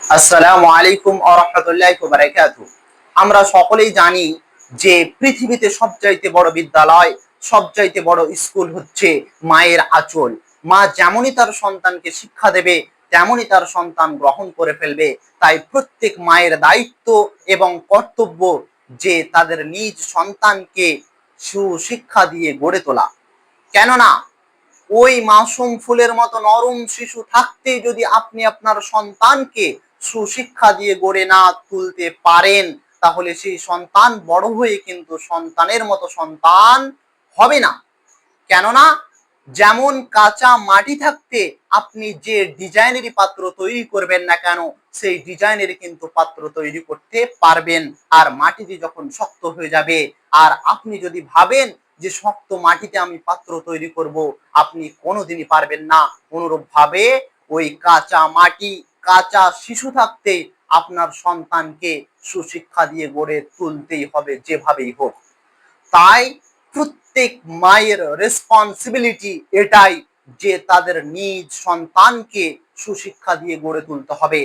আসসালামু আলাইকুম ওয়া রাহমাতুল্লাহি ওয়া বারাকাতুহু। আমরা সকলেই জানি যে পৃথিবীতে সবচাইতে বড় বিদ্যালয়, সবচাইতে বড় স্কুল হচ্ছে মায়ের আঁচল। মা যেমনই তার সন্তানকে শিক্ষা দেবে তেমনই তার সন্তান গ্রহণ করে ফেলবে। তাই প্রত্যেক মায়ের দায়িত্ব এবং কর্তব্য যে তাদের নিজ সন্তানকে সুশিক্ষা দিয়ে গড়ে তোলা। কেননা ওই মাসুম ফুলের মতো নরম শিশু থাকতেই যদি আপনি আপনার সন্তানকে সুশিক্ষা দিয়ে গড়ে না তুলতে পারেন, তাহলে সেই সন্তান বড় হয়ে কিন্তু সন্তানের মতো সন্তান হবে না। কেননা যেমন কাঁচা মাটি থাকতে আপনি যে ডিজাইনেরই পাত্র তৈরি করবেন না কেন, সেই ডিজাইনের কিন্তু পাত্র তৈরি করতে পারবেন। আর মাটিটি যখন শক্ত হয়ে যাবে, আর আপনি যদি ভাবেন যে শক্ত মাটিতে আমি পাত্র তৈরি করব, আপনি কোনোদিনই পারবেন না। অনুরূপ ভাবে ওই কাঁচা মাটি, কাঁচা শিশু থাকতে আপনার সন্তানকে সুশিক্ষা দিয়ে গড়ে তুলতেই হবে যেভাবেই হোক। তাই প্রত্যেক মায়ের রেসপন্সিবিলিটি এটাই যে তাদের নিজ সন্তানকে সুশিক্ষা দিয়ে গড়ে তুলতে হবে।